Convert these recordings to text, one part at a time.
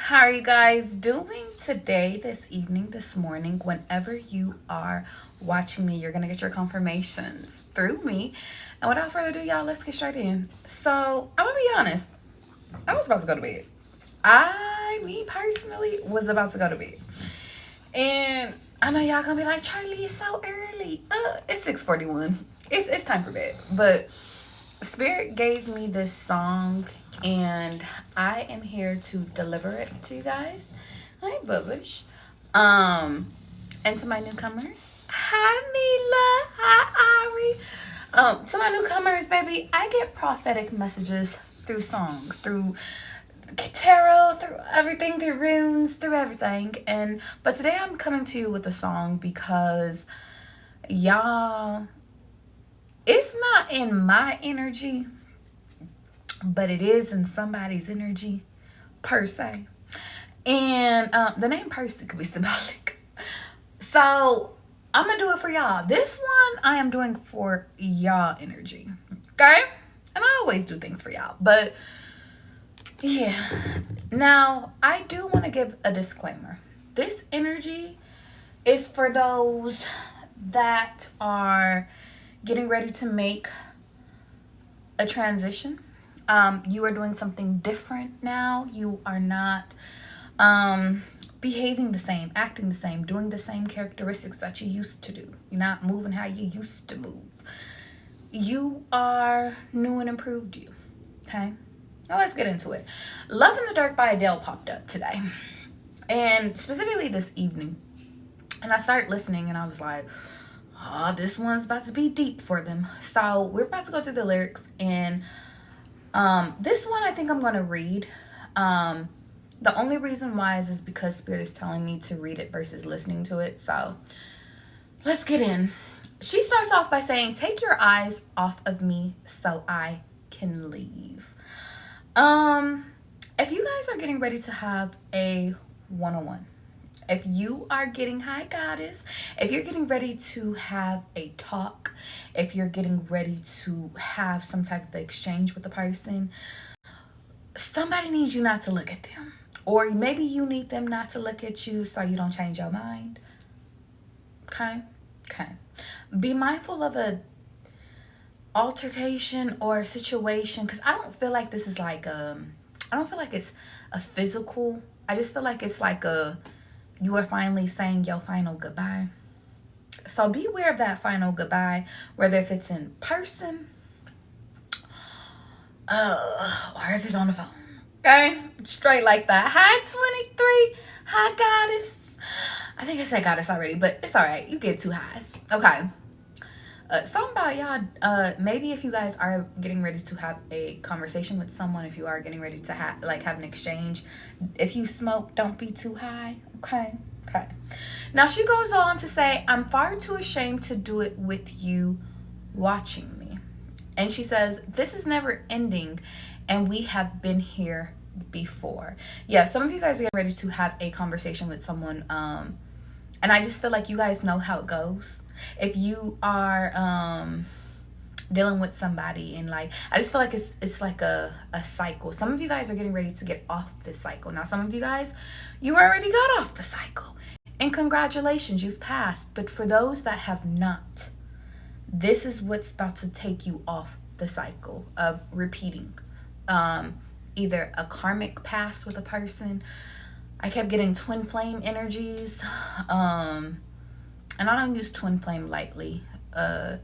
How are you guys doing today, this evening, this morning? Whenever you are watching me, you're going to get your confirmations through me. And without further ado, y'all, let's get straight in. So, I'm going to be honest. I was about to go to bed. Me personally, was about to go to bed. And I know y'all going to be like, Charlie, it's so early. It's 6:41. It's time for bed. But Spirit gave me this song, and I am here to deliver it to you guys. Hi, Bubbish. And to my newcomers, hi, Mila. Hi, Ari. To my newcomers, baby, I get prophetic messages through songs, through tarot, through everything, through runes, through everything. But today I'm coming to you with a song because y'all, it's not in my energy, but it is in somebody's energy, per se. And the name Percy could be symbolic. So I'm going to do it for y'all. This one I am doing for y'all energy. Okay? And I always do things for y'all. But yeah. Now, I do want to give a disclaimer. This energy is for those that are getting ready to make a transition. You are doing something different now. You are not behaving the same, acting the same, doing the same characteristics that you used to do. You're not moving how you used to move. You are new and improved you. Okay? Now let's get into it. Love in the Dark by Adele popped up today. And specifically this evening. And I started listening and I was like, oh, this one's about to be deep for them. So we're about to go through the lyrics, and this one I think I'm going to read. The only reason why is because Spirit is telling me to read it versus listening to it. So let's get in. She starts off by saying, take your eyes off of me so I can leave. If you guys are getting ready to have a one-on-one, if you are getting, hi goddess, if you're getting ready to have a talk, if you're getting ready to have some type of exchange with a person, somebody needs you not to look at them. Or maybe you need them not to look at you so you don't change your mind. Okay? Be mindful of a altercation or a situation, because I don't feel like this is like, I don't feel like it's a physical. I just feel like it's like you are finally saying your final goodbye. So be aware of that final goodbye, whether if it's in person or if it's on the phone. Okay? Straight like that. Hi, 23. Hi, goddess. I think I said goddess already, but it's all right. You get two highs. Okay. Something about y'all, maybe if you guys are getting ready to have a conversation with someone, if you are getting ready to have an exchange, if you smoke, don't be too high. Okay. Now she goes on to say, I'm far too ashamed to do it with you watching me. And she says, this is never ending and we have been here before. Yeah, some of you guys are getting ready to have a conversation with someone, and I just feel like you guys know how it goes. If you are dealing with somebody, and like, I just feel like it's like a cycle. Some of you guys are getting ready to get off this cycle. Now, some of you guys, you already got off the cycle. And congratulations, you've passed. But for those that have not, this is what's about to take you off the cycle of repeating. Either a karmic past with a person. I kept getting twin flame energies. And I don't use twin flame lightly. But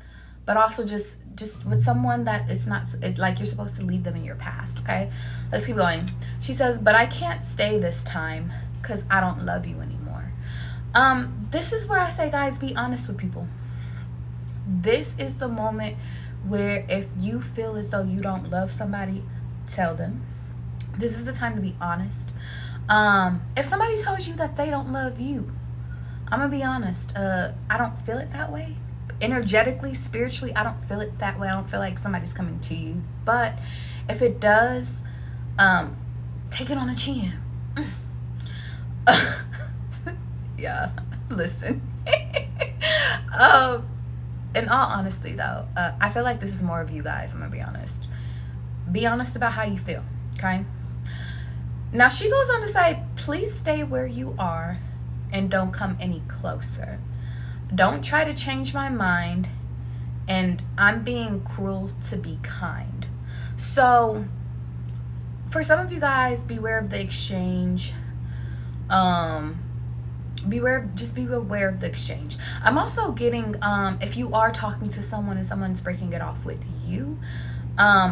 also just with someone that it's not, like you're supposed to leave them in your past, okay? Let's keep going. She says, but I can't stay this time because I don't love you anymore. This is where I say, guys, be honest with people. This is the moment where if you feel as though you don't love somebody, tell them. This is the time to be honest. If somebody tells you that they don't love you, I'm gonna be honest, I don't feel it that way. Energetically, spiritually, I don't feel it that way. I don't feel like somebody's coming to you. But if it does, take it on the chin. Yeah, listen. In all honesty though, I feel like this is more of you guys. I'm gonna be honest. Be honest about how you feel, okay? Let's keep going. She says, but I can't stay this time because I don't love you anymore. This is the moment where if you feel as though you don't love somebody, tell them. This is the time to be honest. If somebody tells you that they don't love you, I'm gonna be honest, I don't feel it that way. I don't feel like somebody's coming to you. But if it does, take it on the chin. Yeah, listen. In all honesty though, I feel like this is more of you guys. I'm gonna be honest. Be honest about how you feel, okay? Now she goes on to say, please stay where you are and don't come any closer. Don't try to change my mind, and I'm being cruel to be kind. So for some of you guys, beware of the exchange. Be aware of the exchange. I'm also getting, if you are talking to someone and someone's breaking it off with you,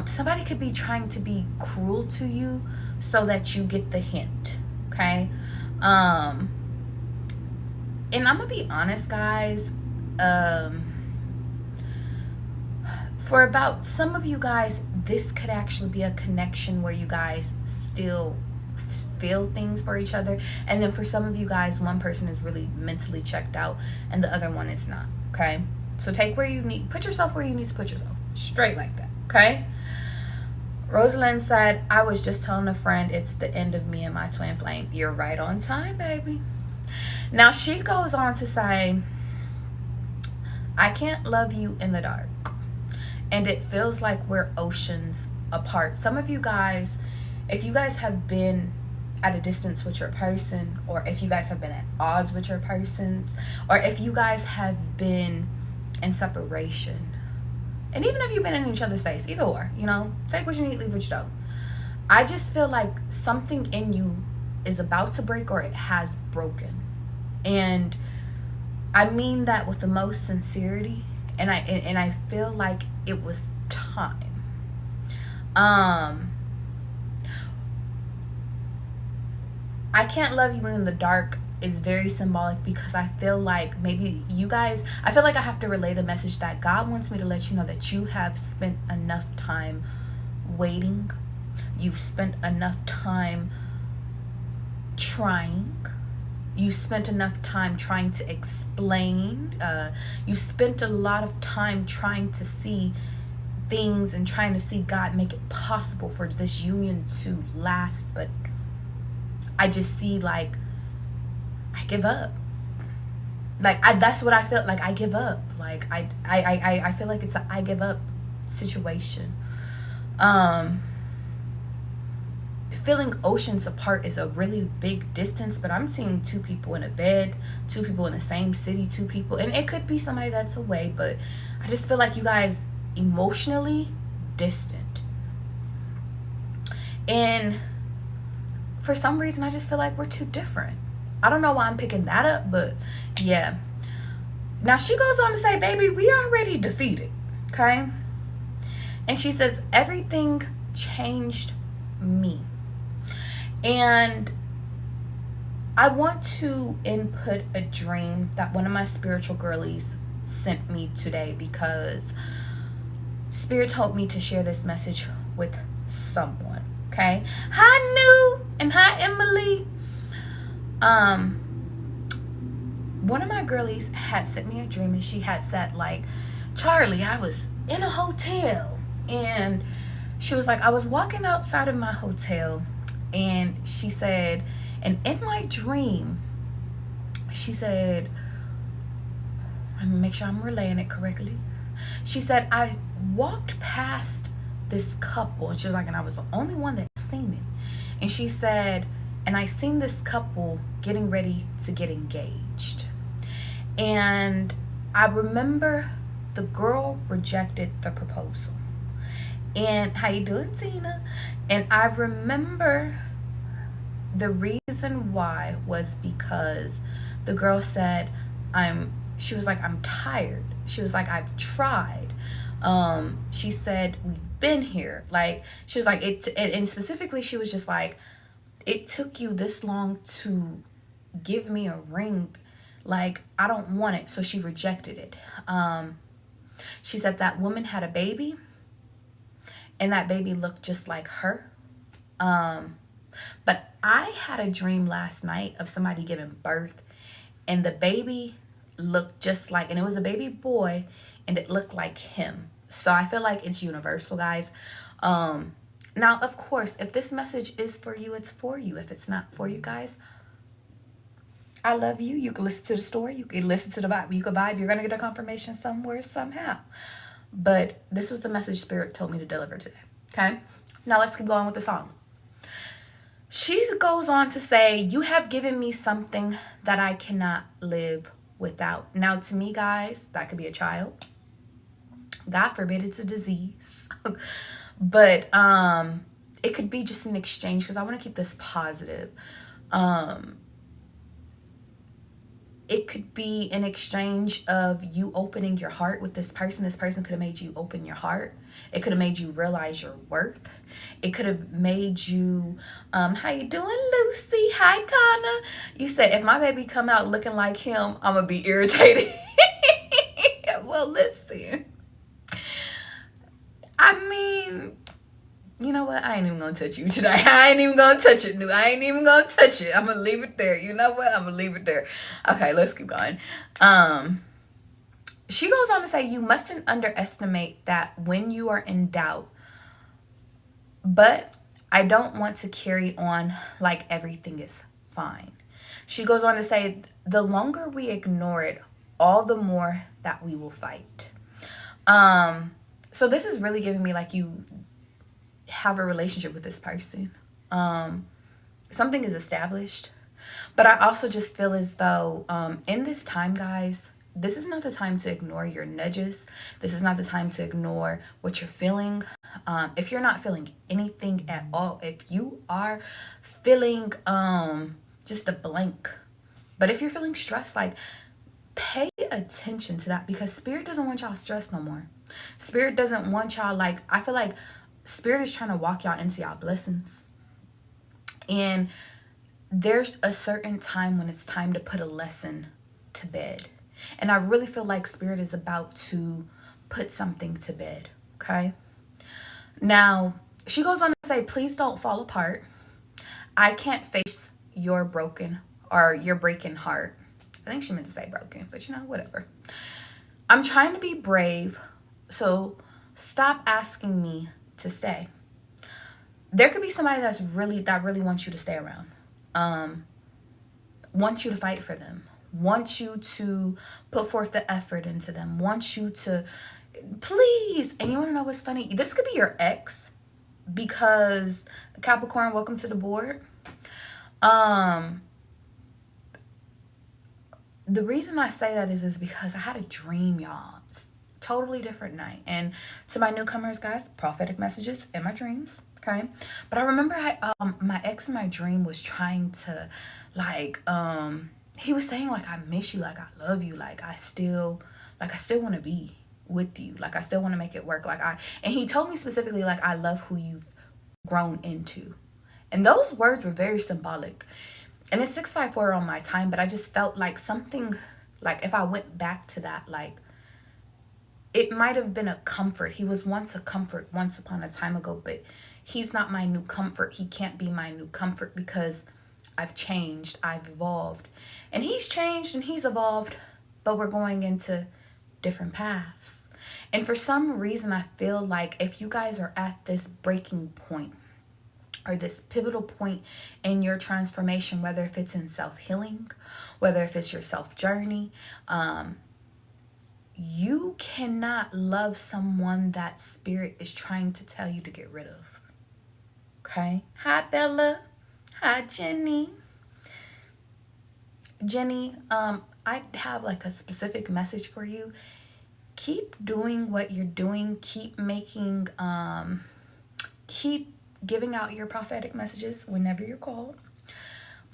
somebody could be trying to be cruel to you so that you get the hint. Okay. And I'm gonna be honest, guys. For about some of you guys, this could actually be a connection where you guys still feel things for each other, and then for some of you guys, one person is really mentally checked out and the other one is not. Okay, so put yourself where you need to put yourself, straight like that. Okay. Rosalind said, I was just telling a friend it's the end of me and my twin flame. You're right on time, baby. Now she goes on to say, I can't love you in the dark, and it feels like we're oceans apart. Some of you guys, if you guys have been at a distance with your person, or if you guys have been at odds with your persons, or if you guys have been in separation, and even if you've been in each other's face, either or, take what you need, leave what you don't. I just feel like something in you is about to break, or it has broken. And I mean that with the most sincerity, and I feel like it was time. I can't love you in the dark is very symbolic, because I feel like maybe you guys, I feel like I have to relay the message that God wants me to let you know that you have spent enough time waiting. You've spent enough time trying. You spent enough time trying to explain. You spent a lot of time trying to see things and trying to see God make it possible for this union to last. But I just see, like, I give up. Like, that's what I feel like. I give up. Like, I feel like it's a I give up situation. Feeling oceans apart is a really big distance, but I'm seeing two people in a bed, two people in the same city, two people, and it could be somebody that's away, but I just feel like you guys emotionally distant. And for some reason, I just feel like we're too different. I don't know why I'm picking that up, but yeah. Now she goes on to say, baby, we already defeated. Okay. And she says, everything changed me. And I want to input a dream that one of my spiritual girlies sent me today, because Spirit told me to share this message with someone. Okay. Hi, New, and hi, Emily. One of my girlies had sent me a dream, and she had said, like, Charlie, I was in a hotel, and she was like, I was walking outside of my hotel, and she said, and in my dream, she said, let me make sure I'm relaying it correctly. She said, I walked past this couple, and she was like, and I was the only one that seen it. And she said, and I seen this couple getting ready to get engaged. And I remember the girl rejected the proposal. And how you doing, Tina? And I remember the reason why was because the girl said, she was like, I'm tired. She was like, I've tried. She said, we've been here. Like, she was like, and specifically, she was just like, it took you this long to give me a ring. Like, I don't want it. So she rejected it. She said that woman had a baby, and that baby looked just like her. But I had a dream last night of somebody giving birth, and the baby looked just like, and it was a baby boy, and it looked like him. So I feel like it's universal, guys. Now, of course, if this message is for you, it's for you. If it's not for you, guys, I love you. You can listen to the story. You can listen to the Bible. You can vibe. You're going to get a confirmation somewhere, somehow. But this was the message Spirit told me to deliver today. Okay? Now let's keep going with the song. She goes on to say, you have given me something that I cannot live without. Now, to me, guys, that could be a child. God forbid it's a disease. But it could be just an exchange, because I want to keep this positive. It could be an exchange of you opening your heart with this person. This person could have made you open your heart. It could have made you realize your worth. It could have made you, how you doing, Lucy? Hi, Tana. You said, if my baby come out looking like him, I'm going to be irritated. Well, listen. I mean, you know what? I ain't even going to touch you today. I ain't even going to touch it. I ain't even going to touch it. I'm going to leave it there. You know what? I'm going to leave it there. Okay, let's keep going. She goes on to say, you mustn't underestimate that when you are in doubt. But I don't want to carry on like everything is fine. She goes on to say, the longer we ignore it, all the more that we will fight. So this is really giving me like you have a relationship with this person. Something is established. But I also just feel as though in this time, guys, this is not the time to ignore your nudges. This is not the time to ignore what you're feeling. If you're not feeling anything at all, if you are feeling just a blank, but if you're feeling stressed, like, pay attention to that, because Spirit doesn't want y'all stressed no more. Spirit doesn't want y'all, like, I feel like Spirit is trying to walk y'all into y'all blessings. And there's a certain time when it's time to put a lesson to bed. And I really feel like Spirit is about to put something to bed, okay? Now, she goes on to say, please don't fall apart. I can't face your broken or your breaking heart. I think she meant to say broken, but you know, whatever. I'm trying to be brave, so stop asking me to stay. There could be somebody that really wants you to stay around. Wants you to fight for them. Wants you to put forth the effort into them. Wants you to, please. And you want to know what's funny? This could be your ex, because Capricorn, welcome to the board. The reason I say that is because I had a dream, y'all. Totally different night. And to my newcomers, guys, prophetic messages in my dreams, okay? But I remember my ex in my dream was trying to, like, he was saying, like, I miss you, like, I love you, like, I still want to be with you, like, I still want to make it work, and he told me specifically, like, I love who you've grown into. And those words were very symbolic. And it's 6:54 on my time, but I just felt like something, like, if I went back to that, like, it might have been a comfort. He was once a comfort once upon a time ago, but he's not my new comfort. He can't be my new comfort because I've changed, I've evolved. And he's changed and he's evolved, but we're going into different paths. And for some reason, I feel like if you guys are at this breaking point or this pivotal point in your transformation, whether if it's in self-healing, whether if it's your self-journey, you cannot love someone that Spirit is trying to tell you to get rid of. Okay? Hi, Bella. Hi, Jenny. Jenny, I have like a specific message for you. Keep doing what you're doing. Keep making, keep giving out your prophetic messages whenever you're called.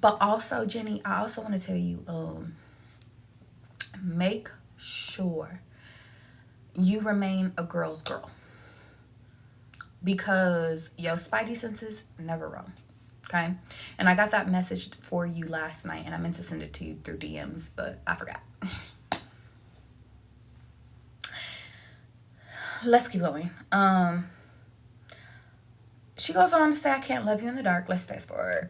But also, Jenny, I also want to tell you, make sure you remain a girl's girl, because your spidey senses never wrong. Okay? And I got that message for you last night, and I meant to send it to you through DMs, but I forgot. Let's keep going. She goes on to say, I can't love you in the dark. Let's fast forward.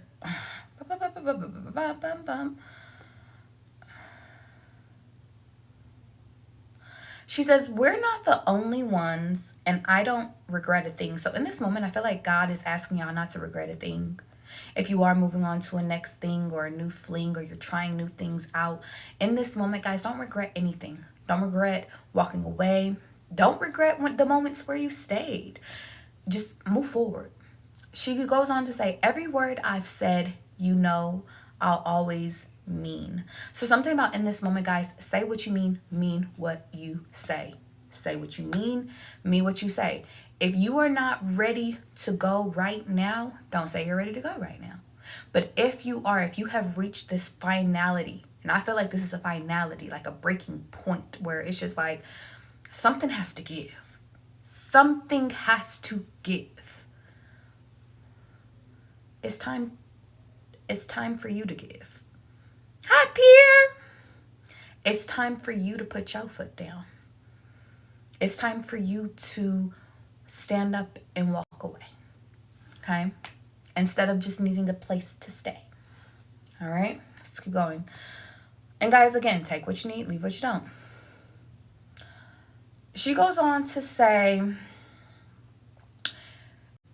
She says, we're not the only ones, and I don't regret a thing. So in this moment, I feel like God is asking y'all not to regret a thing. If you are moving on to a next thing or a new fling, or you're trying new things out, in this moment, guys, don't regret anything. Don't regret walking away. Don't regret the moments where you stayed. Just move forward. she goes on to say, every word I've said, I'll always mean. So something about in this moment, guys, say what you mean what you say. Say what you mean what you say. If you are not ready to go right now, don't say you're ready to go right now. But if you have reached this finality, and I feel like this is a finality, like a breaking point where it's just like something has to give. Something has to give. It's time for you to give. Hi, Pierre. It's time for you to put your foot down. It's time for you to stand up and walk away. Okay? Instead of just needing a place to stay. All right? Let's keep going. And guys, again, take what you need, leave what you don't. She goes on to say,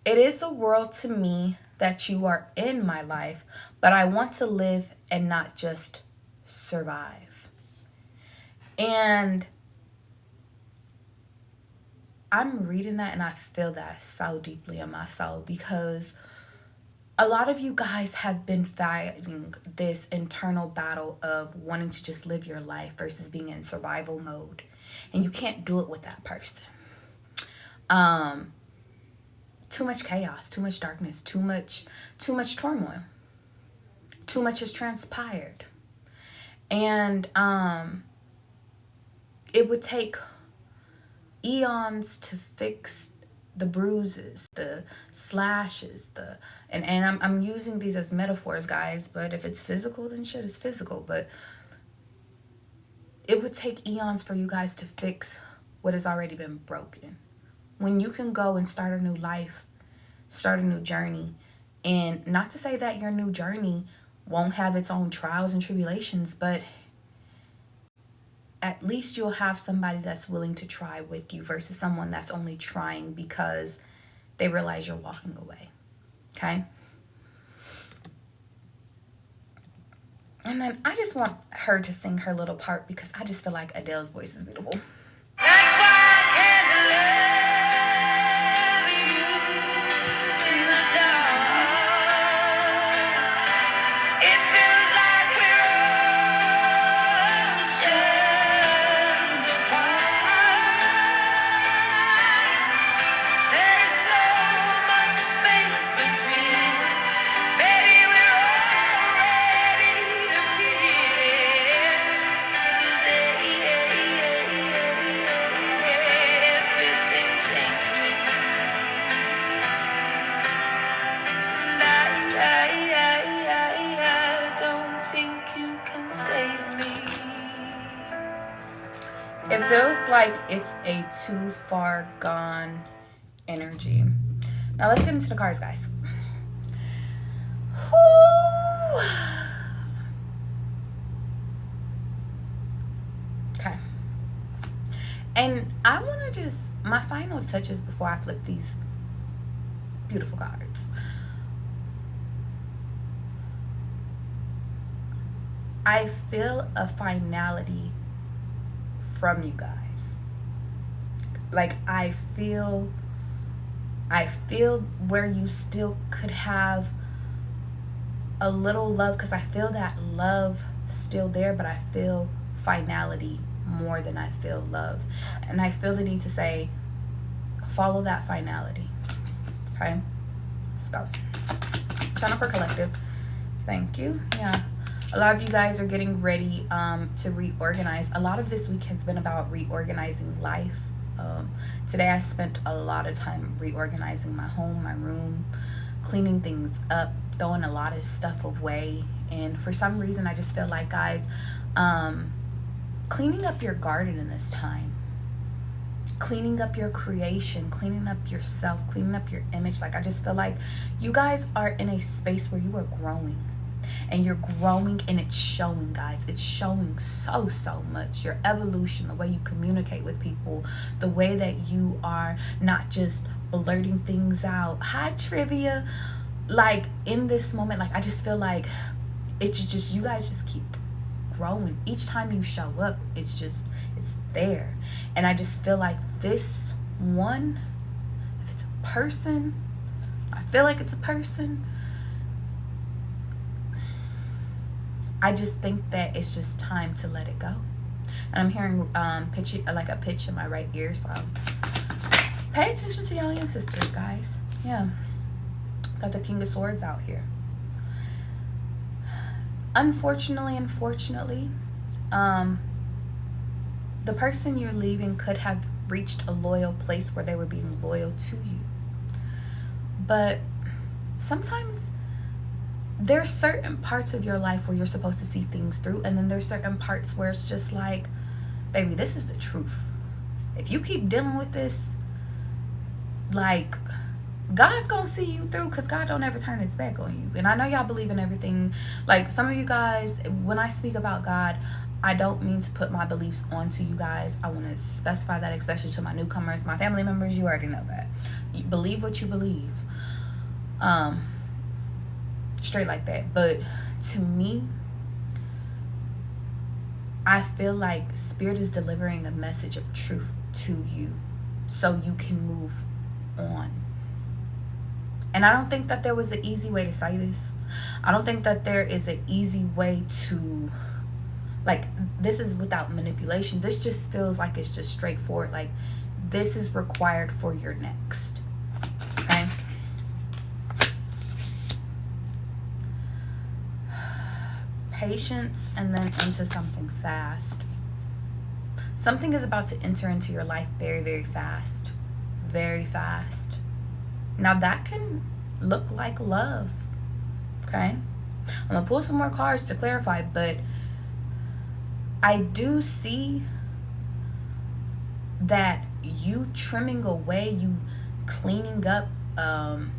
it is the world to me that you are in my life, but I want to live and not just survive. And I'm reading that and I feel that so deeply in my soul, because a lot of you guys have been fighting this internal battle of wanting to just live your life versus being in survival mode. And you can't do it with that person. Too much chaos, too much darkness, too much turmoil. Too much has transpired. And it would take eons to fix the bruises, the slashes, and I'm using these as metaphors, guys, but if it's physical, then shit is physical. But it would take eons for you guys to fix what has already been broken. When you can go and start a new life, start a new journey, and not to say that your new journey won't have its own trials and tribulations, but at least you'll have somebody that's willing to try with you versus someone that's only trying because they realize you're walking away. Okay? And then I just want her to sing her little part because I just feel like Adele's voice is beautiful. That's why I can't love you in the dark. It feels like we're oceans apart. There's so much space between us. Baby, we're already defeated. 'Cause everything changed me. And I don't think you can save me. It feels like it's a too far gone energy. Now let's get into the cards, guys. Whew. Okay. And I want to just, my final touches before I flip these beautiful cards. I feel a finality from you guys. Like I feel where you still could have a little love, because I feel that love still there, but I feel finality more than I feel love. And I feel the need to say, follow that finality. Okay? Let's go. Channel for collective. Thank you. Yeah. A lot of you guys are getting ready to reorganize. A lot of this week has been about reorganizing life. Today I spent a lot of time reorganizing my home, my room, cleaning things up, throwing a lot of stuff away. And for some reason, I just feel like, guys, cleaning up your garden in this time, cleaning up your creation, cleaning up yourself, cleaning up your image. Like, I just feel like you guys are in a space where you are growing. And you're growing, and it's showing, guys. It's showing so much. Your evolution, the way you communicate with people, the way that you are not just blurting things out. Hi, Trivia. Like, in this moment, like, I just feel like it's just, you guys just keep growing. Each time you show up, it's there. And I just feel like this one, if it's a person, I feel like it's a person. I just think that it's just time to let it go. And I'm hearing like a pitch in my right ear, so pay attention to your ancestors, guys. Yeah. Got the King of Swords out here. Unfortunately, the person you're leaving could have reached a loyal place where they were being loyal to you. But sometimes there's certain parts of your life where you're supposed to see things through, and then there's certain parts where it's just like, baby, this is the truth. If you keep dealing with this, like, God's gonna see you through, because God don't ever turn his back on you. And I know y'all believe in everything. Like, some of you guys, when I speak about God, I don't mean to put my beliefs onto you guys. I want to specify that, especially to my newcomers, my family members. You already know that. You believe what you believe. Straight like that. But to me, I feel like Spirit is delivering a message of truth to you so you can move on. And I don't think that there was an easy way to say this. I don't think that there is an easy way to, like, this is without manipulation. This just feels like it's just straightforward. Like, this is required for your next. Okay? Patience, and then into something fast. Something is about to enter into your life very, very fast. Very fast. Now, that can look like love. Okay? I'm going to pull some more cards to clarify, but I do see that you trimming away, you cleaning up, and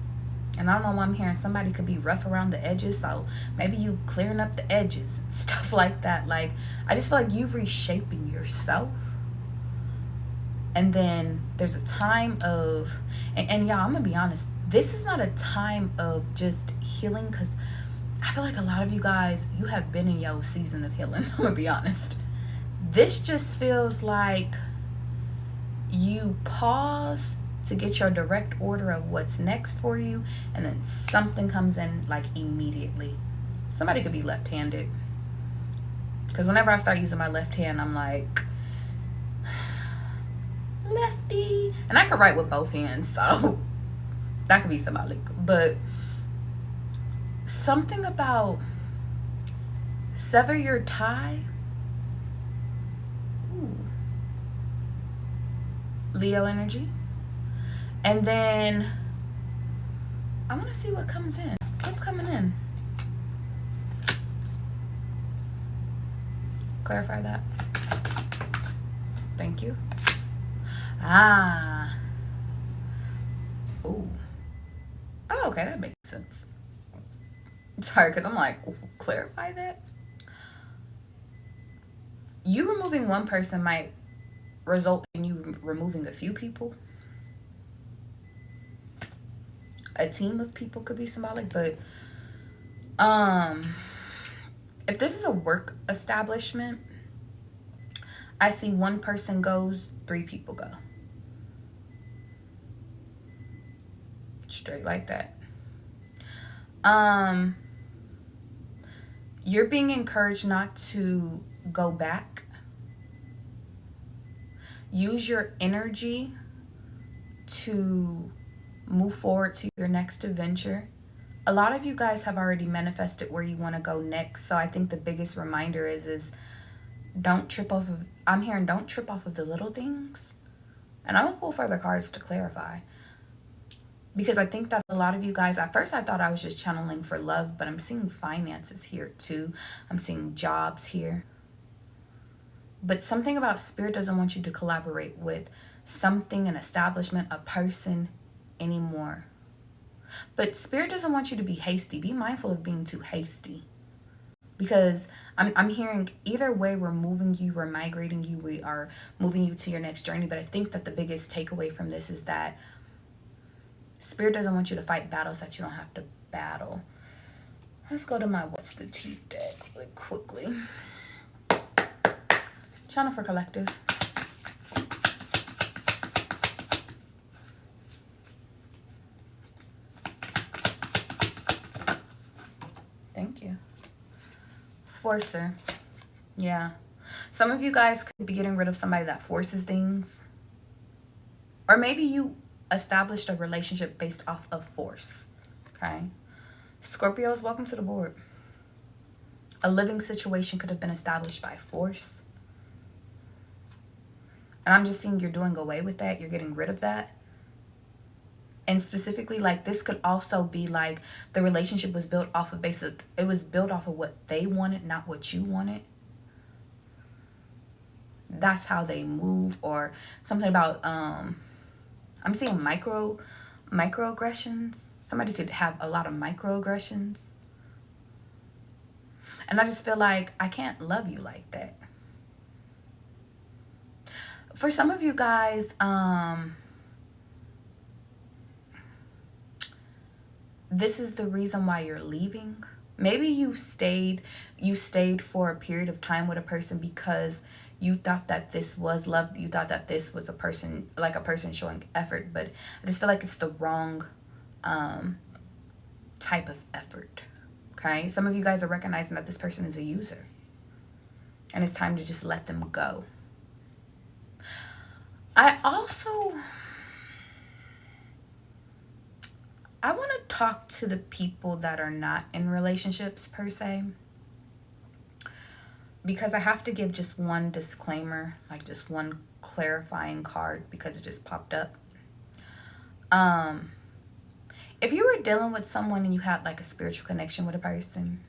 I don't know why I'm hearing somebody could be rough around the edges, so maybe you clearing up the edges and stuff like that. Like, I just feel like you reshaping yourself. And then there's a time of, and y'all, I'm gonna be honest, this is not a time of just healing, because I feel like a lot of you guys, you have been in your season of healing. I'm gonna be honest. This just feels like you pause to get your direct order of what's next for you, and then something comes in like immediately. Somebody could be left-handed, because whenever I start using my left hand, I'm like, lefty, and I could write with both hands, so that could be symbolic. But something about sever your tie. Ooh. Leo energy. And then I want to see what comes in. What's coming in? Clarify that. Thank you. Ah. Ooh. Oh, okay, that makes sense. Sorry, because I'm like, clarify that? You removing one person might result in you removing a few people. A team of people could be symbolic, but if this is a work establishment, I see one person goes, 3 people go. Straight like that. You're being encouraged not to go back. Use your energy to move forward to your next adventure. A lot of you guys have already manifested where you want to go next. So I think the biggest reminder is don't trip off of, I'm hearing don't trip off of the little things. And I'm going to pull further cards to clarify. Because I think that a lot of you guys, at first I thought I was just channeling for love, but I'm seeing finances here too. I'm seeing jobs here. But something about Spirit doesn't want you to collaborate with something, an establishment, a person anymore. But Spirit doesn't want you to be hasty. Be mindful of being too hasty. Because I'm hearing either way, we're moving you, we're migrating you, we are moving you to your next journey. But I think that the biggest takeaway from this is that Spirit doesn't want you to fight battles that you don't have to battle. Let's go to my What's the Tea deck really quickly. Channel for collective. Forcer. Yeah. Some of you guys could be getting rid of somebody that forces things. Or maybe you established a relationship based off of force. Okay. Scorpios, welcome to the board. A living situation could have been established by force. And I'm just seeing you're doing away with that. You're getting rid of that. And specifically, like, this could also be like the relationship was built off of it was built off of what they wanted, not what you wanted. That's how they move. Or something about I'm seeing microaggressions. Somebody could have a lot of microaggressions. And I just feel like I can't love you like that. For some of you guys, this is the reason why you're leaving. Maybe you stayed for a period of time with a person because you thought that this was love. You thought that this was a person showing effort, but I just feel like it's the wrong type of effort. Okay? Some of you guys are recognizing that this person is a user. And it's time to just let them go. I want to talk to the people that are not in relationships per se. Because I have to give just one disclaimer, like just one clarifying card because it just popped up. If you were dealing with someone and you had like a spiritual connection with a person,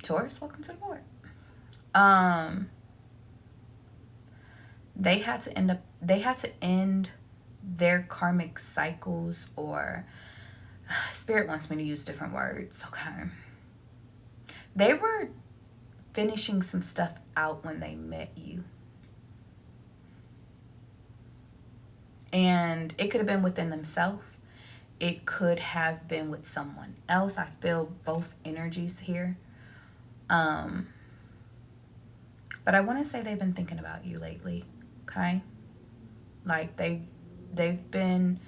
Taurus, welcome to the board. They had to end their karmic cycles, or Spirit wants me to use different words. Okay. They were finishing some stuff out when they met you. And it could have been within themselves. It could have been with someone else. I feel both energies here. But I want to say they've been thinking about you lately. Okay? Like they've been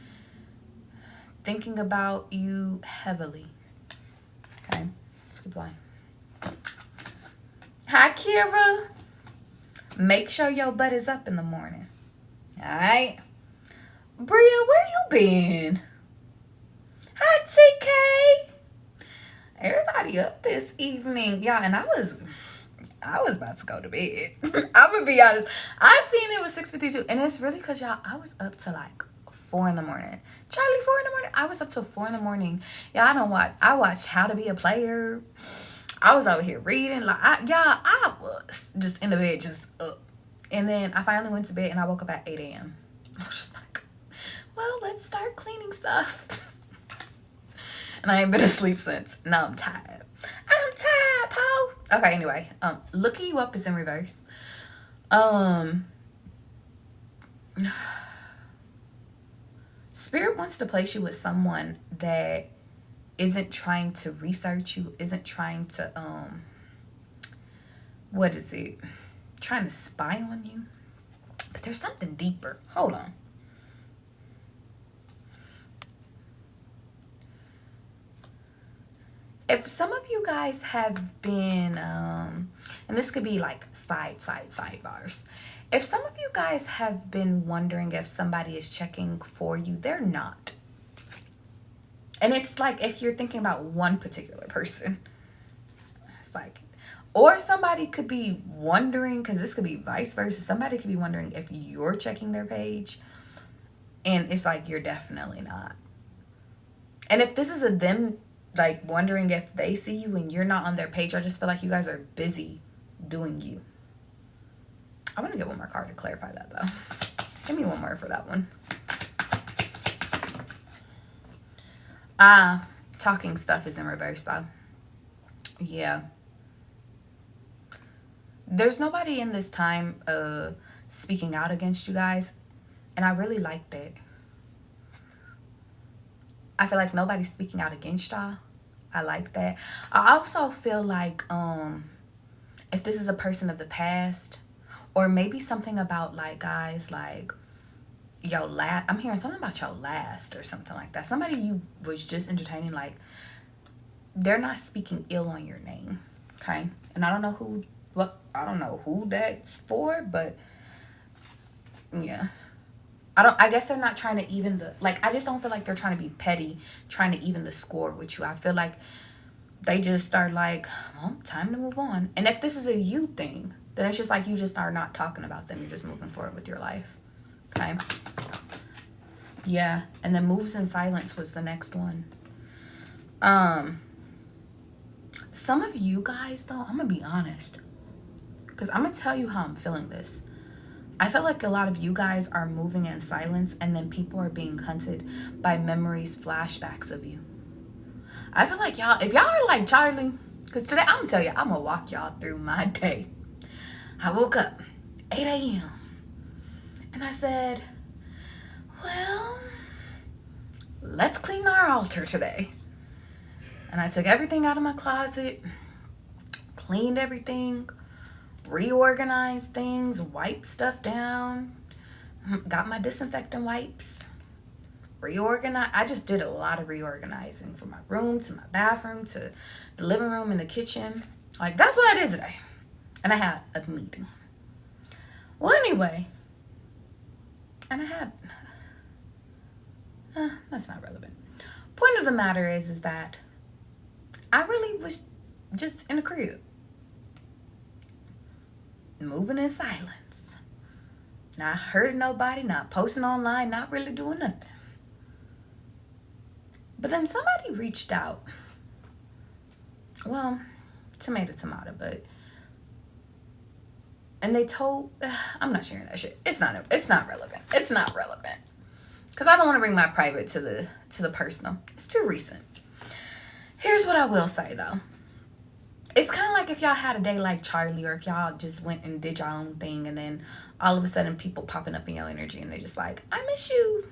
thinking about you heavily. Okay? Let's keep going. Hi, Kira. Make sure your butt is up in the morning. Alright? Bria, where you been? Hi, TK. Everybody up this evening. Yeah, and I was about to go to bed. I'm gonna be honest. I seen it was 6:52, and it's really because y'all, I was up to like 4 in the morning. Charlie, 4 in the morning. I was up till 4 in the morning. Y'all I watched How to Be a Player. I was over here reading. Like, I was just in the bed, just up. And then I finally went to bed, and I woke up at 8 a.m. I was just like, well, let's start cleaning stuff. And I ain't been asleep since. Now I'm tired. I'm tired, Paul. Okay, anyway. Looking you up is in reverse. Spirit wants to place you with someone that isn't trying to research you, isn't trying to, what is it? Trying to spy on you. But there's something deeper. Hold on. If some of you guys have been, and this could be like sidebars. If some of you guys have been wondering if somebody is checking for you, they're not. And it's like if you're thinking about one particular person. It's like, or somebody could be wondering, because this could be vice versa. Somebody could be wondering if you're checking their page. And it's like, you're definitely not. And if this is a them, like, wondering if they see you and you're not on their page, I just feel like you guys are busy doing you. I want to get one more card to clarify that, though. Give me one more for that one. Talking stuff is in reverse, though. Yeah. There's nobody in this time speaking out against you guys. And I really like that. I feel like nobody's speaking out against y'all. I like that. I also feel like if this is a person of the past, or maybe something about, like, guys, like, your last, I'm hearing something about your last or something like that. Somebody you was just entertaining, like, they're not speaking ill on your name, okay? And I don't know who that's for, but yeah. I guess they're not trying to even I just don't feel like they're trying to be petty, trying to even the score with you. I feel like they just start like, well, time to move on. And if this is a you thing, then it's just like you just are not talking about them. You're just moving forward with your life. Okay? Yeah. And then moves in silence was the next one. Some of you guys, though, I'm going to be honest. Because I'm going to tell you how I'm feeling this. I feel like a lot of you guys are moving in silence, and then people are being hunted by memories, flashbacks of you. I feel like y'all, if y'all are like Charlie, because today, I'm going to tell you, I'm going to walk y'all through my day. I woke up 8 a.m. and I said, well, let's clean our altar today. And I took everything out of my closet, cleaned everything, reorganized things, wiped stuff down, got my disinfectant wipes, reorganized. I just did a lot of reorganizing from my room to my bathroom to the living room and the kitchen. Like, that's what I did today. And I had a meeting. Well, anyway, and I had, that's not relevant. Point of the matter is that I really was just in the crib, moving in silence, not hurting nobody, not posting online, not really doing nothing. But then somebody reached out. Well, tomato, but, and they told, I'm not sharing that shit. It's not relevant. It's not relevant. Because I don't want to bring my private to the personal. It's too recent. Here's what I will say, though. It's kind of like if y'all had a day like Charlie, or if y'all just went and did your own thing, and then all of a sudden people popping up in your energy, and they're just like, I miss you.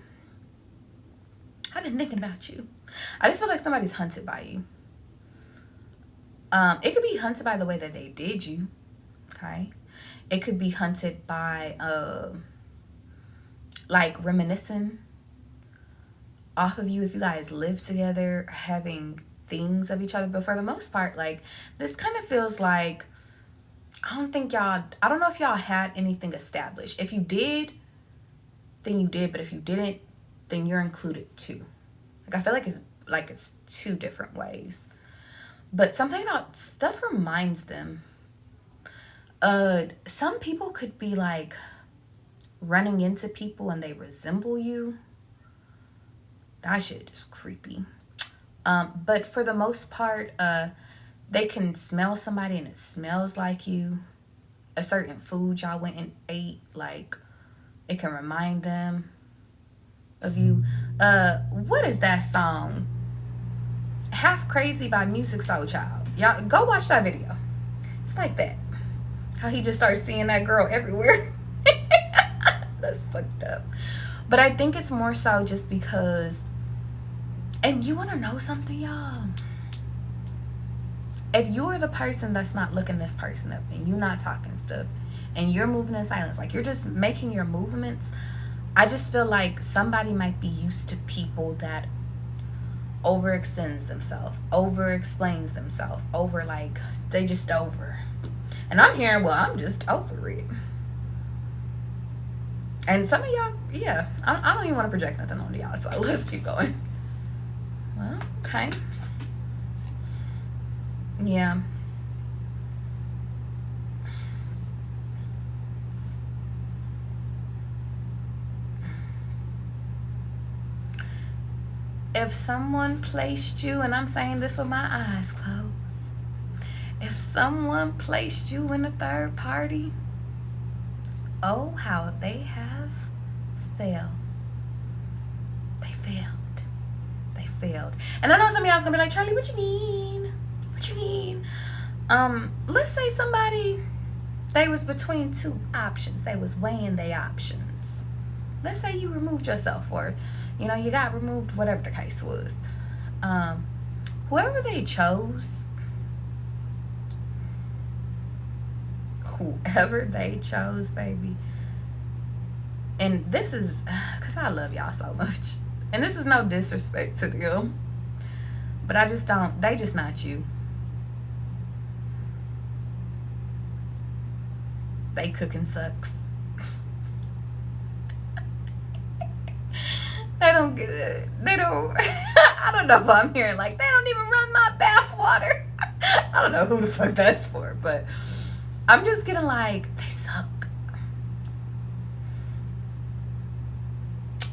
I've been thinking about you. I just feel like somebody's hunted by you. It could be hunted by the way that they did you, okay? It could be hunted by, like, reminiscing off of you if you guys live together, having things of each other. But for the most part, like, this kind of feels like, I don't know if y'all had anything established. If you did, then you did. But if you didn't, then you're included too. Like, I feel like it's two different ways. But something about stuff reminds them. Some people could be like running into people and they resemble you. That shit is creepy. But for the most part, they can smell somebody and it smells like you. A certain food y'all went and ate, like, it can remind them of you. What is that song? Half Crazy by Music Soul Child. Y'all go watch that video. It's like that. How he just starts seeing that girl everywhere. That's fucked up. But I think it's more so just because, and you want to know something, y'all? If you're the person that's not looking this person up, and you're not talking stuff, and you're moving in silence, like you're just making your movements, I just feel like somebody might be used to people that overextends themselves, over-explains themselves, they just over. And I'm hearing, well, I'm just over it. And some of y'all, yeah, I don't even want to project nothing on y'all, so let's keep going. Well, okay. Yeah. If someone placed you, and I'm saying this with my eyes closed, if someone placed you in a third party, oh, how they have failed. They failed. And I know some of y'all's gonna be like, Charlie, what you mean? What you mean? Let's say somebody, they was between two options. They was weighing their options. Let's say you removed yourself, or, you know, you got removed, whatever the case was. Whoever they chose, baby. And this is, because I love y'all so much. And this is no disrespect to them. But I just don't, they just not you. They cooking sucks. They don't get it. They don't. I don't know if I'm hearing like they don't even run my bath water. I don't know who the fuck that's for, but I'm just getting like they suck.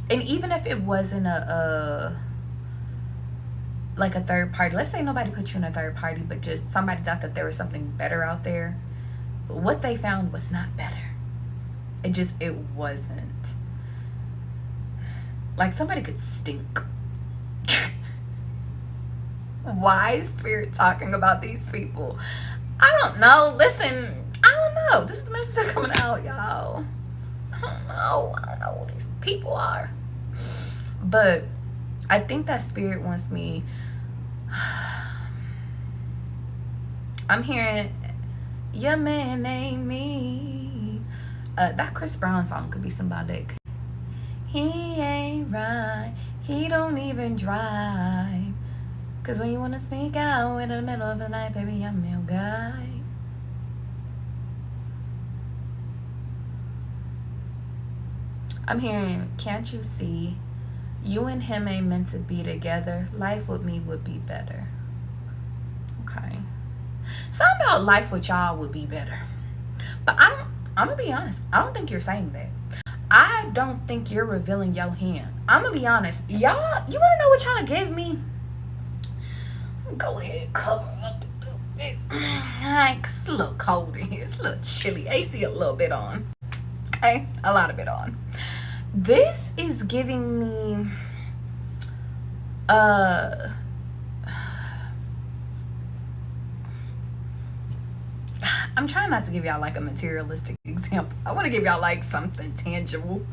And even if it wasn't a like a third party, let's say nobody put you in a third party, but just somebody thought that there was something better out there. What they found was not better. It wasn't. Like somebody could stink. Why is Spirit talking about these people? I don't know. Listen, I don't know. This is the message coming out, y'all. I don't know who these people are. But I think that Spirit wants me. I'm hearing, your man ain't me. That Chris Brown song could be symbolic. He ain't right. He don't even drive. Cause when you wanna sneak out in the middle of the night, baby, I'm your guy. I'm hearing, can't you see? You and him ain't meant to be together. Life with me would be better. Okay. Something about life with y'all would be better. But I'm gonna be honest. I don't think you're saying that. I don't think you're revealing your hand. I'm gonna be honest. Y'all, you wanna know what y'all gave me? Go ahead, cover up a little bit. Alright, cause it's a little cold in here. It's a little chilly. AC a little bit on. Okay? A lot of it on. This is giving me I'm trying not to give y'all like a materialistic example. I want to give y'all like something tangible.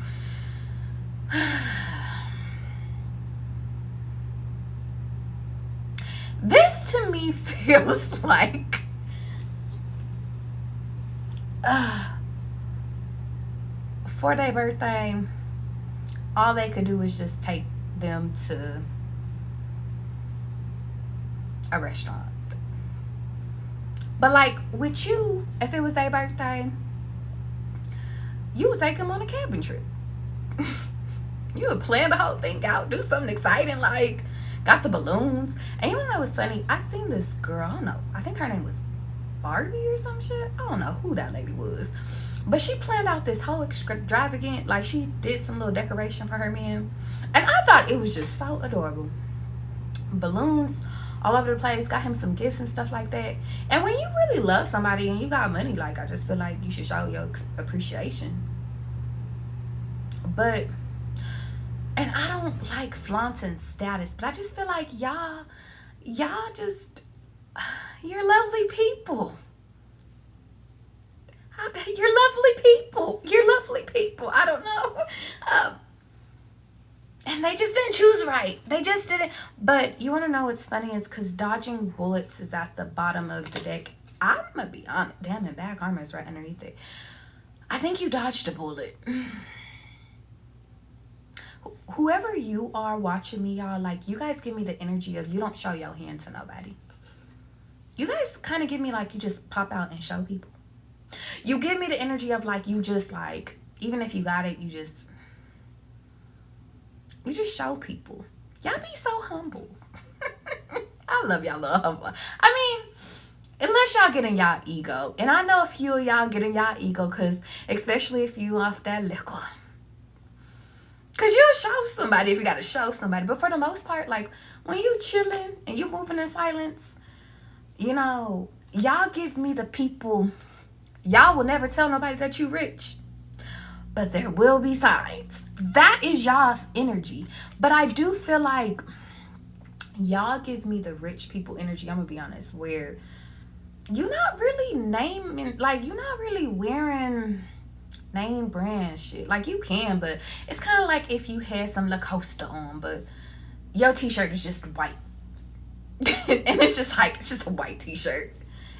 This to me feels like for their birthday, all they could do is just take them to a restaurant. But like with you, if it was their birthday, you would take them on a camping trip. You would plan the whole thing out, do something exciting, like got the balloons. And you know what's funny? I seen this girl, I don't know, I think her name was Barbie or some shit. I don't know who that lady was. But she planned out this whole extravagant, like she did some little decoration for her man. And I thought it was just so adorable. Balloons all over the place, got him some gifts and stuff like that. And when you really love somebody and you got money, like I just feel like you should show your appreciation. But, and I don't like flaunting status, but I just feel like y'all just, you're lovely people. You're lovely people. You're lovely people. I don't know. And they just didn't choose right. They just didn't. But you want to know what's funny is because dodging bullets is at the bottom of the deck. I'm going to be honest. Damn it, bad karma is right underneath it. I think you dodged a bullet. Whoever you are watching me, y'all, like, you guys give me the energy of you don't show your hand to nobody. You guys kind of give me like you just pop out and show people. You give me the energy of like you just like, even if you got it, you just show people. Y'all be so humble. I love y'all little humble. I mean, unless y'all get in y'all ego. And I know a few of y'all get in y'all ego because especially if you off that liquor. Because you'll show somebody if you got to show somebody. But for the most part, like when you chilling and you moving in silence, you know, y'all give me the people. Y'all will never tell nobody that you rich. But there will be signs. That is y'all's energy. But I do feel like y'all give me the rich people energy. I'm going to be honest. Where you're not really naming, like you're not really wearing name brand shit. Like you can, but it's kind of like if you had some Lacoste on, but your t-shirt is just white. And it's just like, it's just a white t-shirt.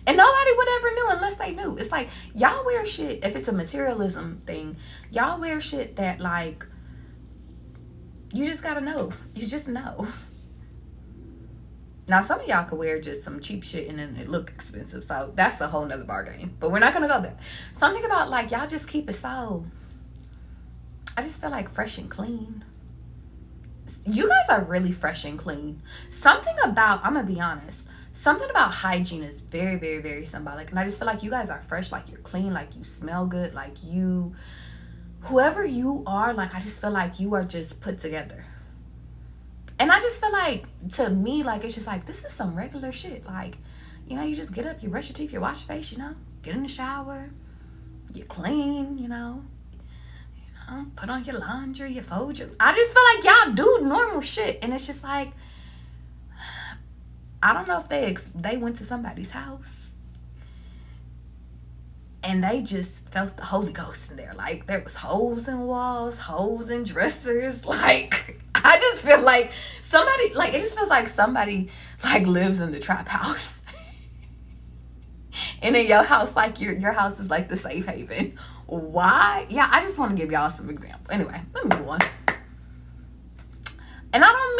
And nobody would ever knew unless they knew. It's like, y'all wear shit, if it's a materialism thing, y'all wear shit that, like, you just gotta know. You just know. Now, some of y'all could wear just some cheap shit and then it look expensive. So that's a whole nother bargain. But we're not going to go there. Something about, like, y'all just keep it so... I just feel like fresh and clean. You guys are really fresh and clean. Something about... I'm going to be honest. Something about hygiene is very, very, very symbolic. And I just feel like you guys are fresh. Like, you're clean. Like, you smell good. Like, you... Whoever you are, like, I just feel like you are just put together. And I just feel like, to me, like, it's just like, this is some regular shit. Like, you know, you just get up, you brush your teeth, you wash your face, you know, get in the shower, you clean, you know, put on your laundry, you fold your... I just feel like y'all do normal shit. And it's just like, I don't know if they went to somebody's house and they just felt the Holy Ghost in there. Like, there was holes in walls, holes in dressers. Like, I just feel like somebody, like, it just feels like somebody, like, lives in the trap house. And in your house, like, your house is, like, the safe haven. Why? Yeah, I just want to give y'all some examples. Anyway, let me move on. And I don't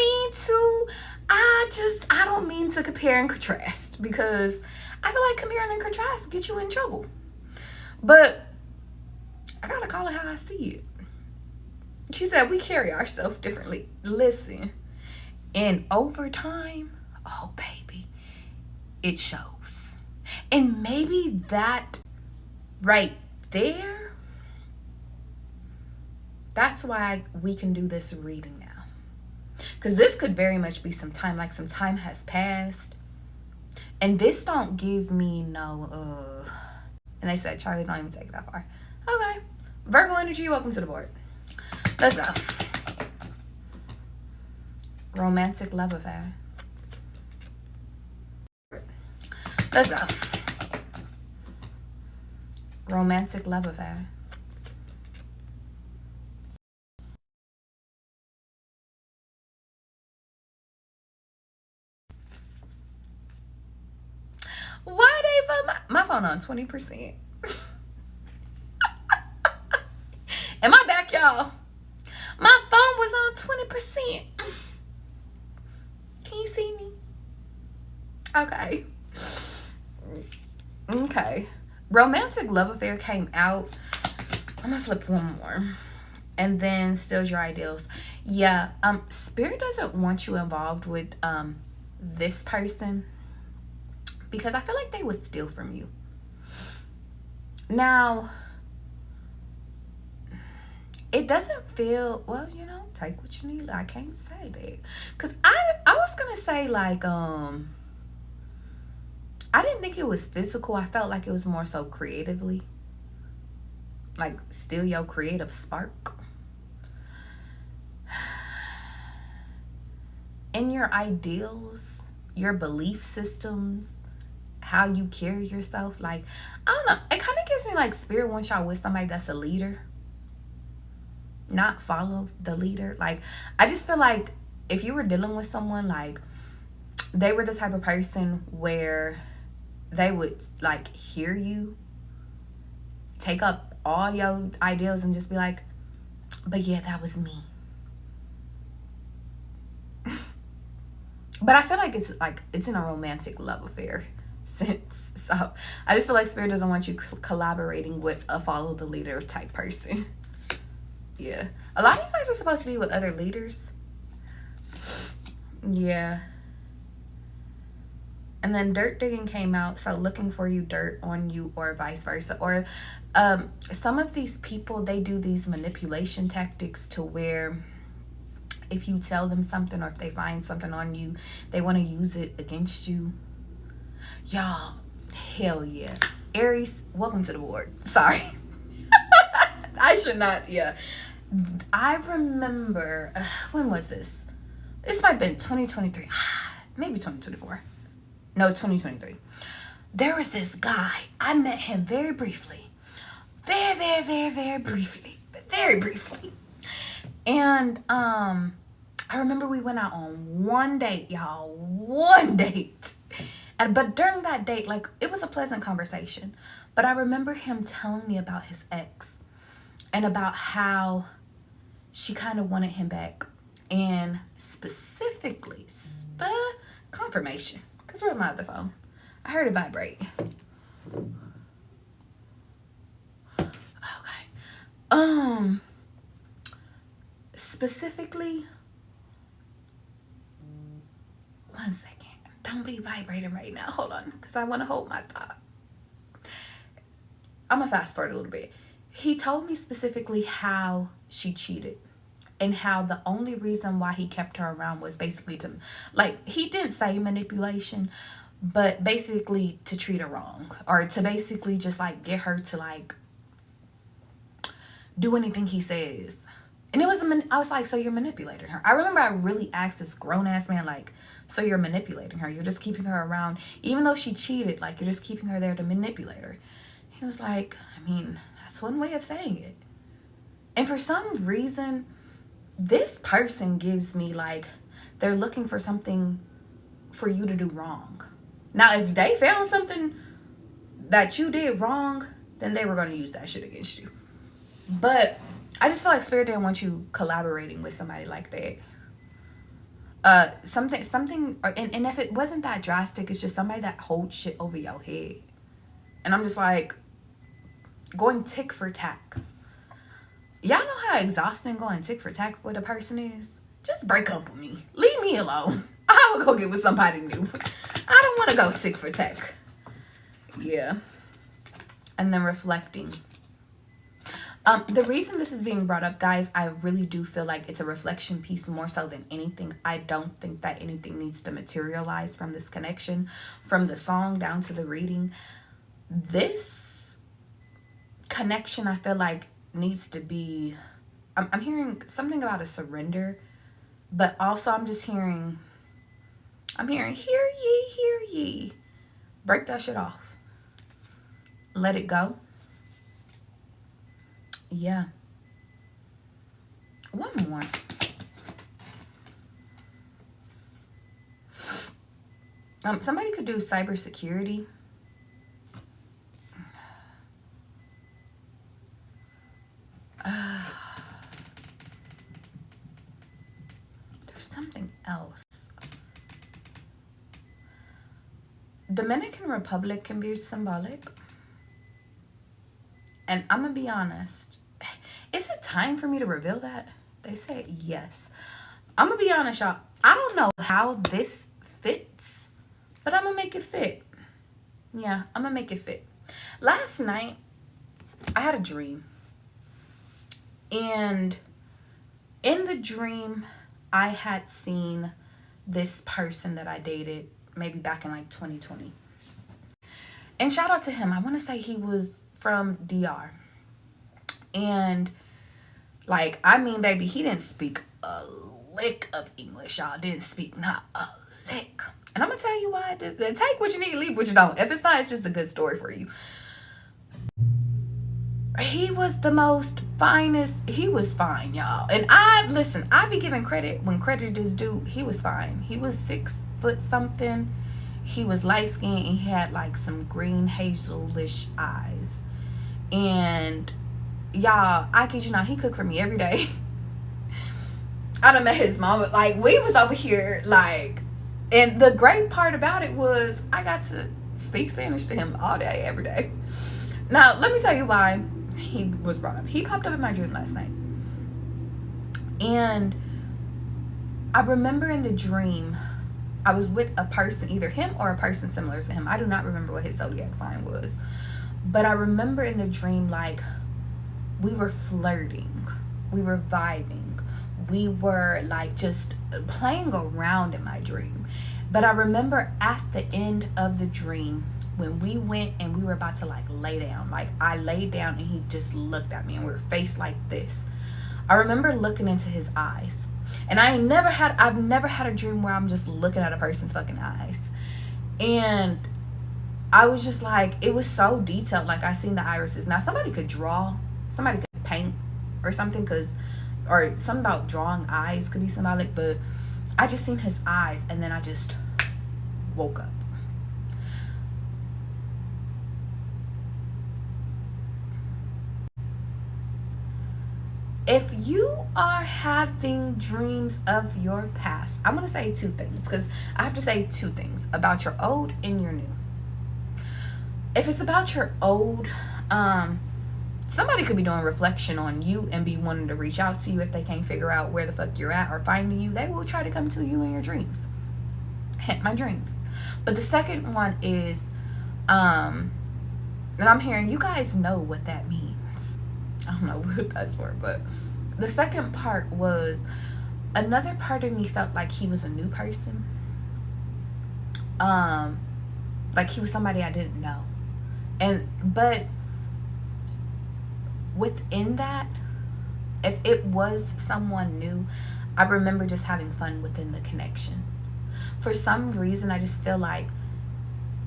mean to compare and contrast, because I feel like comparing and contrast get you in trouble. But I gotta call it how I see it. She said we carry ourselves differently. Listen, and over time, oh baby, it shows. And maybe that right there, that's why we can do this reading now. Because this could very much be some time, like some time has passed. And this don't give me no, and they said, Charlie, don't even take it that far. Okay. Virgo energy, welcome to the board. Let's go. Romantic love affair. Let's go. Romantic love affair. Why they put my phone on 20%? Am I back, y'all? My phone was on 20%. Can you see me? Okay. Okay. Romantic love affair came out. I'm gonna flip one more. And then steals your ideals. Yeah, Spirit doesn't want you involved with this person, because I feel like they would steal from you. Now, it doesn't feel, well, you know, take what you need. I can't say that. Because I was going to say, like, I didn't think it was physical. I felt like it was more so creatively. Like, steal your creative spark. And your ideals, your belief systems, how you carry yourself. Like, I don't know. It kind of gives me like Spirit wants y'all with somebody that's a leader, not follow the leader. Like, I just feel like if you were dealing with someone, like, they were the type of person where they would like hear you, take up all your ideals and just be like, but yeah, that was me. But I feel like it's in a romantic love affair sense. So I just feel like Spirit doesn't want you collaborating with a follow the leader type person. Yeah. A lot of you guys are supposed to be with other leaders. Yeah. And then dirt digging came out. So looking for you, dirt on you, or vice versa. Or some of these people, they do these manipulation tactics to where if you tell them something or if they find something on you, they want to use it against you. Y'all, hell yeah. Aries, welcome to the board. Sorry. I should not, yeah. I remember, when was this? This might have been 2023. Maybe 2024. No, 2023. There was this guy. I met him very briefly. Very briefly. But very briefly. And I remember we went out on one date, y'all. One date. But during that date, like, it was a pleasant conversation. But I remember him telling me about his ex and about how she kind of wanted him back. And specifically, come confirmation. Because where's my other phone? I heard it vibrate. Okay. Specifically, one second. Don't be vibrating right now. Hold on. Because I want to hold my thought. I'm going to fast forward a little bit. He told me specifically how she cheated. And how the only reason why he kept her around was basically to, like, he didn't say manipulation, but basically to treat her wrong. Or to basically just, like, get her to, like, do anything he says. And it was, I was like, so you're manipulating her. I remember I really asked this grown-ass man, like, so you're manipulating her. You're just keeping her around. Even though she cheated, like, you're just keeping her there to manipulate her. He was like, I mean, that's one way of saying it. And for some reason, this person gives me like they're looking for something for you to do wrong. Now, if they found something that you did wrong, then they were going to use that shit against you. But I just feel like Spirit didn't want you collaborating with somebody like that. Something, and if it wasn't that drastic, it's just somebody that holds shit over your head. And I'm just like, going tick for tack. Y'all know how exhausting going tick for tack with a person is? Just break up with me. Leave me alone. I will go get with somebody new. I don't want to go tick for tack. Yeah. And then reflecting. The reason this is being brought up, guys, I really do feel like it's a reflection piece more so than anything. I don't think that anything needs to materialize from this connection, from the song down to the reading. This connection, I feel like, needs to be, I'm hearing something about a surrender, but also I'm hearing hear ye. Break that shit off. Let it go. Yeah. One more. Somebody could do cybersecurity. There's something else. Dominican Republic can be symbolic. And I'm going to be honest. Is it time for me to reveal that? They say yes. I'm going to be honest, y'all. I don't know how this fits, but I'm going to make it fit. Yeah, I'm going to make it fit. Last night, I had a dream. And in the dream, I had seen this person that I dated maybe back in like 2020. And shout out to him. I want to say he was from DR. And like, I mean, baby, he didn't speak a lick of English, y'all. Didn't speak not a lick. And I'm going to tell you why. Take what you need, leave what you don't. If it's not, it's just a good story for you. He was the most finest. He was fine, y'all. And I be giving credit when credit is due. He was fine. He was 6 foot something. He was light skinned and he had like some green hazelish eyes. And y'all, I kid you not, he cooked for me every day. I done met his mama. Like, we was over here like, and the great part about it was I got to speak Spanish to him all day, every day. Now, let me tell you why he was brought up. He popped up in my dream last night. And I remember in the dream, I was with a person, either him or a person similar to him. I do not remember what his zodiac sign was. But I remember in the dream, like, we were flirting. We were vibing. We were, like, just playing around in my dream. But I remember at the end of the dream, when we went and we were about to like lay down, like I laid down and he just looked at me and we were faced like this. I remember looking into his eyes, and I've never had a dream where I'm just looking at a person's fucking eyes. And I was just like, it was so detailed. Like I seen the irises. Now somebody could draw, somebody could paint or something, or something about drawing eyes could be symbolic, but I just seen his eyes and then I just woke up. if you are having dreams of your past, I'm going to say two things, because I have to say two things about your old and your new. If it's about your old, somebody could be doing reflection on you and be wanting to reach out to you. If they can't figure out where the fuck you're at or finding you, they will try to come to you in your dreams. Hint my dreams. But the second one is, and I'm hearing you guys know what that means. I don't know what that's for, but the second part was another part of me felt like he was a new person. Like he was somebody I didn't know. But within that, if it was someone new, I remember just having fun within the connection. For some reason, I just feel like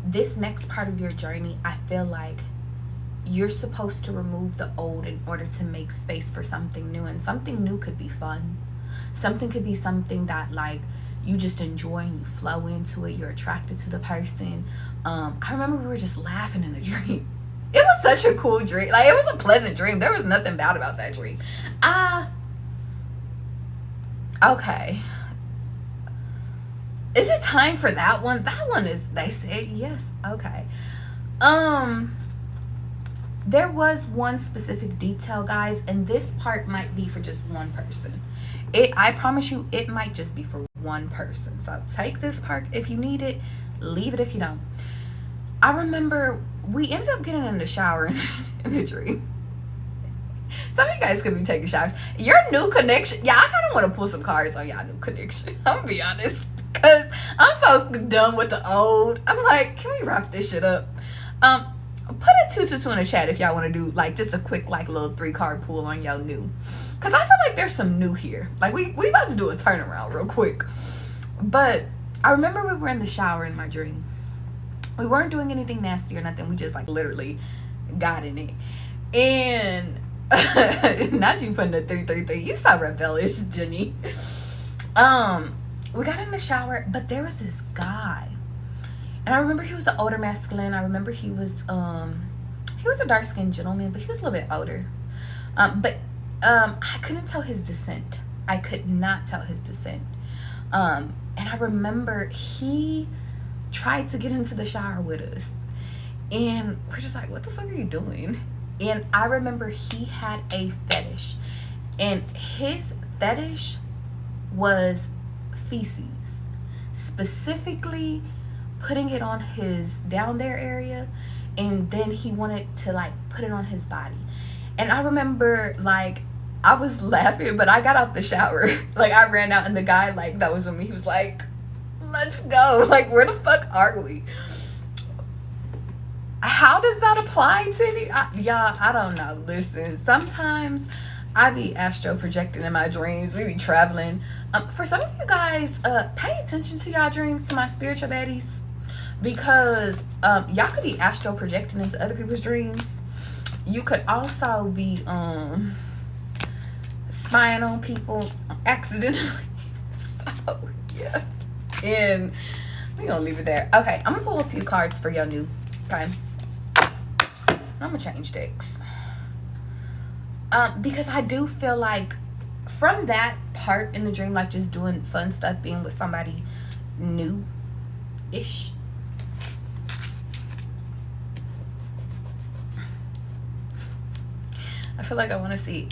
this next part of your journey, I feel like you're supposed to remove the old in order to make space for something new. And something new could be fun. Something could be something that like you just enjoy and you flow into it. You're attracted to the person. I remember we were just laughing in the dream. It was such a cool dream. Like, it was a pleasant dream. There was nothing bad about that dream. Okay. Is it time for that one? That one is, they said yes. Okay. There was one specific detail, guys, and this part might be for just one person. I promise you, it might just be for one person. So take this part if you need it, leave it if you don't. I remember we ended up getting in the shower in the dream. Some of you guys could be taking showers. Your new connection, yeah, I kind of want to pull some cards on y'all new connection. I'm gonna be honest, because I'm so done with the old. I'm like, can we wrap this shit up? Put a 222 in the chat if y'all want to do like just a quick like little 3-card pull on y'all new, because I feel like there's some new here. Like we about to do a turnaround real quick. But I remember we were in the shower in my dream. We weren't doing anything nasty or nothing. We just like literally got in it. And not you putting the 333. You so rebellious, Jenny. We got in the shower, but there was this guy. And I remember he was an older masculine. I remember he was a dark-skinned gentleman, but he was a little bit older. But I couldn't tell his descent. I could not tell his descent. And I remember he tried to get into the shower with us. And we're just like, what the fuck are you doing? And I remember he had a fetish. And his fetish was feces. Specifically putting it on his down there area, and then he wanted to like put it on his body. And I remember like I was laughing, but I got out the shower. Like I ran out, and the guy like that was with me, he was like, let's go. Like, where the fuck are we? How does that apply to any? Y'all, I don't know. Listen, sometimes I be astro projecting in my dreams. We be traveling. For some of you guys, pay attention to y'all dreams, to my spiritual baddies, because y'all could be astro projecting into other people's dreams. You could also be spying on people accidentally. So yeah, and we gonna leave it there. Okay, I'm gonna pull a few cards for your new. Okay, I'm gonna change decks. Because I do feel like from that part in the dream, like just doing fun stuff, being with somebody new-ish. I feel like I want to see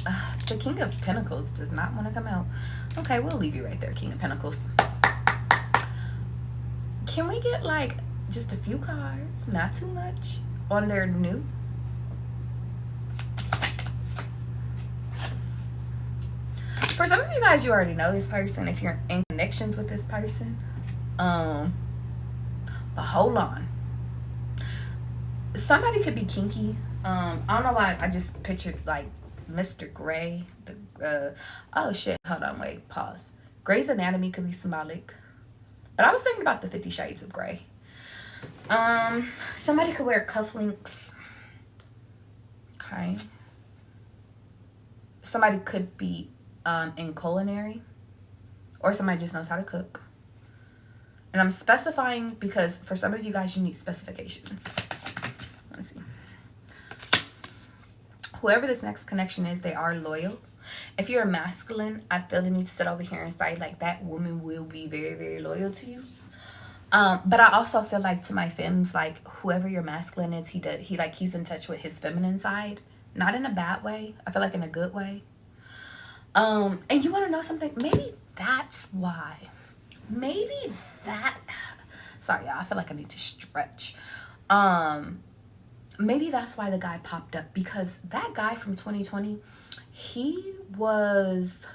the King of Pentacles does not want to come out. Okay, we'll leave you right there, King of Pentacles. Can we get like just a few cards, not too much, on their new? For some of you guys, you already know this person if you're in connections with this person. But hold on. Somebody could be kinky. I don't know why I just pictured like Mr. Grey. Oh shit, hold on, wait, pause. Grey's Anatomy could be symbolic. But I was thinking about the 50 Shades of Grey. Somebody could wear cufflinks. Okay. Somebody could be in culinary, or somebody just knows how to cook. And I'm specifying because for some of you guys, you need specifications. Let's see. Whoever this next connection is, they are loyal. If you're a masculine, I feel the need to sit over here and say, like, that woman will be very, very loyal to you. But I also feel like, to my femmes, like, whoever your masculine is, he's in touch with his feminine side. Not in a bad way. I feel like in a good way. And you want to know something? Maybe that's why. Maybe that... Sorry, y'all. I feel like I need to stretch. Maybe that's why the guy popped up. Because that guy from 2020, he was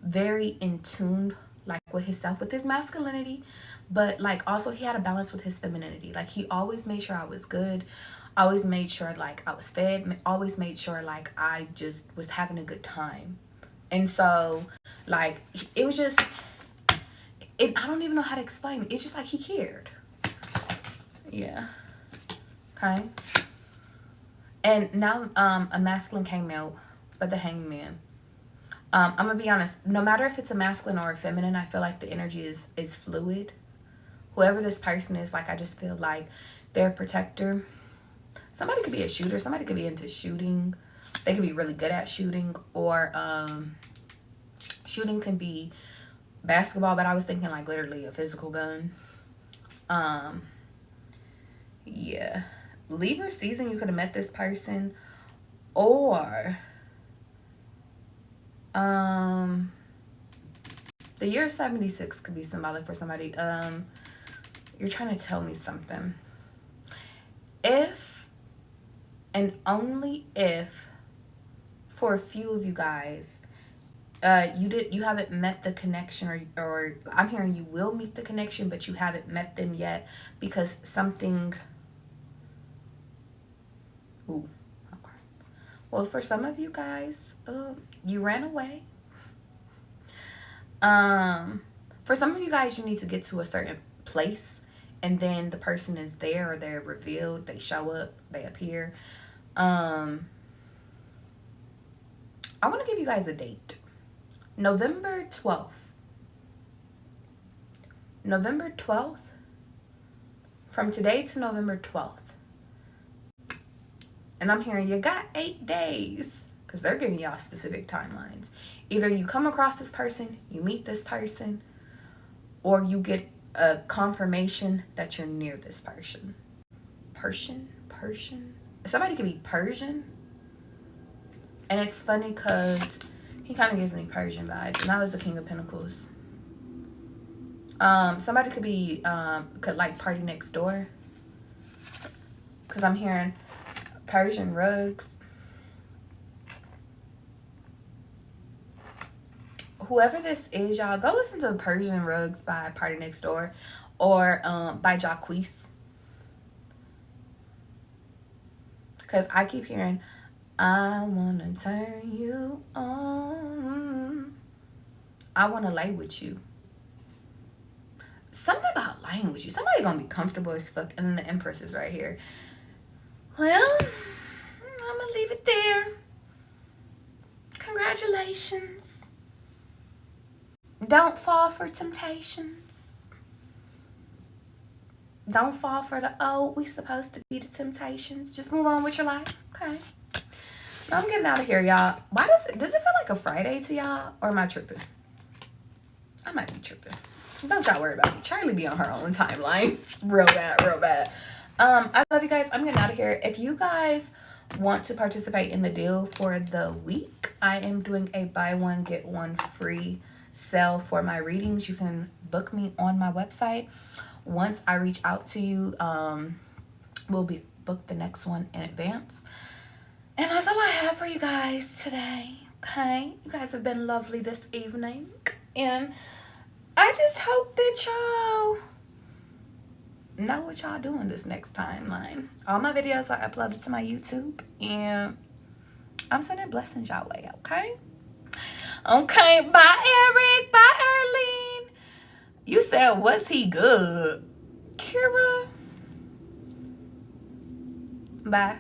very in tune, like, with himself, with his masculinity. But, like, also he had a balance with his femininity. Like, he always made sure I was good. Always made sure, like, I was fed. Always made sure, like, I just was having a good time. And so, like, it was just... And I don't even know how to explain it. It's just like he cared. Yeah. Okay. And now a masculine came out, but the hangman. I'm going to be honest. No matter if it's a masculine or a feminine, I feel like the energy is fluid. Whoever this person is, like, I just feel like they're a protector. Somebody could be a shooter. Somebody could be into shooting. They could be really good at shooting. Or shooting can be basketball, but I was thinking, like, literally a physical gun. Yeah. Libra season, you could have met this person. Or the year 76 could be symbolic for somebody. You're trying to tell me something. If and only if, for a few of you guys, you haven't met the connection, or I'm hearing you will meet the connection, but you haven't met them yet because something. Ooh, okay. Well, for some of you guys, you ran away. For some of you guys, you need to get to a certain place, and then the person is there, or they're revealed, they show up, they appear. I want to give you guys a date. November 12th. November 12th. From today to November 12th. And I'm hearing you got 8 days, because they're giving y'all specific timelines. Either you come across this person, you meet this person, or you get a confirmation that you're near this person. Persian? Somebody could be Persian. And it's funny because he kind of gives me Persian vibes. And that was the King of Pentacles. Somebody could be, could like party next door. Because I'm hearing Persian rugs. Whoever this is, y'all, go listen to Persian Rugs by Party Next Door, or by Jacquees. Because I keep hearing, I want to turn you on. I want to lay with you. Something about laying with you. Somebody going to be comfortable as fuck. And then the Empress is right here. Well, I'm going to leave it there. Congratulations. Don't fall for temptations. Don't fall for the, oh, we supposed to be the temptations. Just move on with your life. Okay. Now I'm getting out of here, y'all. Why does it feel like a Friday to y'all? Or am I tripping? I might be tripping. Don't y'all worry about me. Charlie be on her own timeline. Real bad. I love you guys. I'm getting out of here. If you guys want to participate in the deal for the week, I am doing a buy one, get one free sale for my readings. You can book me on my website. Once I reach out to you, we'll be booked the next one in advance. And that's all I have for you guys today. Okay? You guys have been lovely this evening. And I just hope that y'all know what y'all doing this next timeline. All my videos are uploaded to my YouTube. And I'm sending blessings y'all way, okay? Okay, bye, Eric. Bye, Erlene. You said, was he good? Kira. Bye.